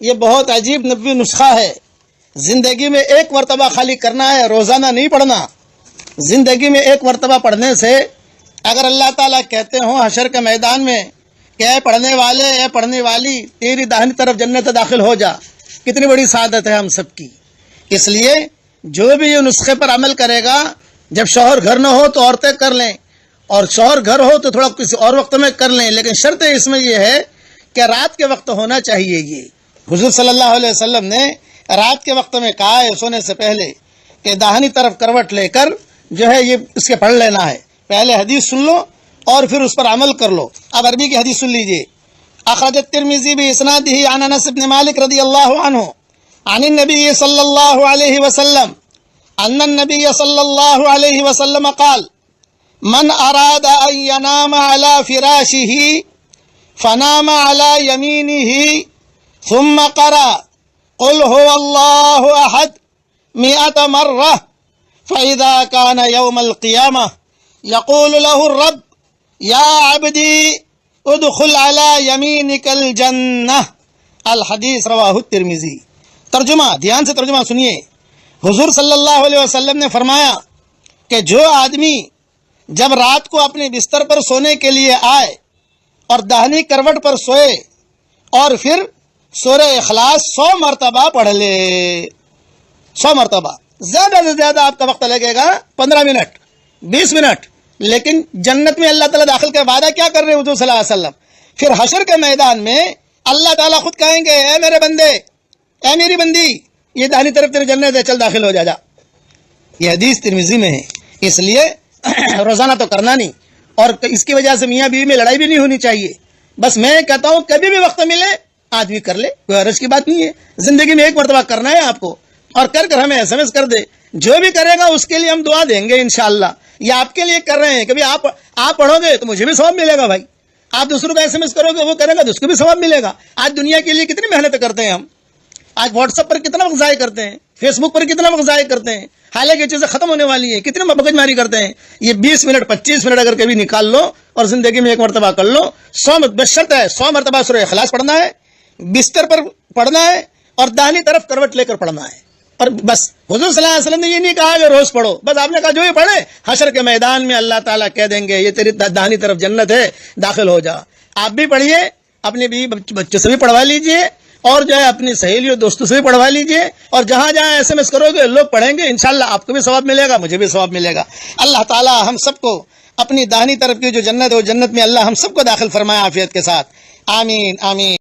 یہ بہت عجیب نبوی نسخہ ہے. زندگی میں ایک مرتبہ خالی کرنا ہے، روزانہ نہیں پڑھنا. زندگی میں ایک مرتبہ پڑھنے سے اگر اللہ تعالیٰ کہتے ہوں حشر کے میدان میں کہ اے پڑھنے والے، اے پڑھنے والی، تیری داہنی طرف جنت داخل ہو جا، کتنی بڑی سعادت ہے ہم سب کی. اس لیے جو بھی یہ نسخے پر عمل کرے گا، جب شوہر گھر نہ ہو تو عورتیں کر لیں، اور شوہر گھر ہو تو تھوڑا کسی اور وقت میں کر لیں، لیکن شرط اس میں یہ ہے کہ رات کے وقت ہونا چاہیے. یہ حضور صلی اللہ علیہ وسلم نے رات کے وقت میں کہا ہے سونے سے پہلے کہ داہنی طرف کروٹ لے کر جو ہے یہ اس کے پڑھ لینا ہے. پہلے حدیث سن لو اور پھر اس پر عمل کر لو. اب عربی کی حدیث سن لیجئے. اخرج الترمذی باسنادہ عن انس بن مالک رضی اللہ عنہ عن النبی صلی اللہ علیہ وسلم ان النبی صلی اللہ علیہ وسلم قال من اراد ان ينام على فراشه فنام على يمينه ثم قرأ قل هو الله احد 100 مرة فإذا كان يوم القيامة يقول له الرب يا عبدي ادخل على يمينك الجنة. الحدیث رواہ الترمذی. ترجمہ، دھیان سے ترجمہ سنیے. حضور صلی اللہ علیہ وسلم نے فرمایا کہ جو آدمی جب رات کو اپنے بستر پر سونے کے لیے آئے اور داہنی کروٹ پر سوئے اور پھر سورہ اخلاص 100 مرتبہ پڑھ لے. 100 مرتبہ. زیادہ سے زیادہ آپ کا وقت لگے گا 15 منٹ 20 منٹ، لیکن جنت میں اللہ تعالیٰ داخل کا وعدہ کیا کر رہے ہیں حضور صلی اللہ علیہ وسلم؟ پھر حشر کے میدان میں اللہ تعالیٰ خود کہیں گے اے میرے بندے، اے میری بندی، یہ داہنی طرف تیری جنت ہے، چل داخل ہو جا. یہ حدیث ترمذی میں ہے. اس لیے روزانہ تو کرنا نہیں، اور اس کی وجہ سے میاں بیوی میں لڑائی بھی نہیں ہونی چاہیے. بس میں کہتا ہوں کبھی بھی وقت ملے آدمی کر لے، کوئی حرج کی بات نہیں ہے. زندگی میں ایک مرتبہ کرنا ہے آپ کو، اور کر ہمیں SMS کر دے. جو بھی کرے گا اس کے لیے ہم دعا دیں گے انشاءاللہ. یہ آپ کے لیے کر رہے ہیں. کبھی آپ پڑھو گے تو مجھے بھی ثواب ملے گا بھائی. آپ دوسروں کو SMS کرو گے، وہ کرے گا تو اس کو بھی ثواب ملے گا. آج دنیا کے لیے کتنی محنت کرتے ہیں ہم. آج واٹس ایپ پر کتنا وقت ضائع کرتے ہیں، فیس بک پر کتنا وقت ضائع کرتے ہیں، حالانکہ یہ چیزیں ختم ہونے والی ہیں. کتنے مگز ماری کرتے ہیں. یہ 20 منٹ 25 منٹ اگر کبھی نکال لو اور زندگی میں ایک مرتبہ کر لو. 100 بشرط ہے 100 مرتبہ سورہ اخلاص پڑھنا ہے، بستر پر پڑھنا ہے، اور داہنی طرف کروٹ لے کر پڑھنا ہے. اور بس حضور صلی اللہ علیہ وسلم نے یہ نہیں کہا کہ روز پڑھو، بس آپ نے کہا جو ہی پڑھے حشر کے میدان میں اللہ تعالیٰ کہہ دیں گے یہ تیری داہنی طرف جنت ہے، داخل ہو جا. آپ بھی پڑھیے، اپنے بھی بچوں سے بھی پڑھوا لیجئے، اور جو ہے اپنی سہیلیوں دوستوں سے بھی پڑھوا لیجئے. اور جہاں جہاں SMS کرو گے لوگ پڑھیں گے، انشاءاللہ آپ کو بھی ثواب ملے گا، مجھے بھی ثواب ملے گا. اللہ تعالیٰ ہم سب کو اپنی داہنی طرف کی جو جنت ہے وہ جنت میں اللہ ہم سب کو داخل فرمائے عافیت کے ساتھ. آمین آمین.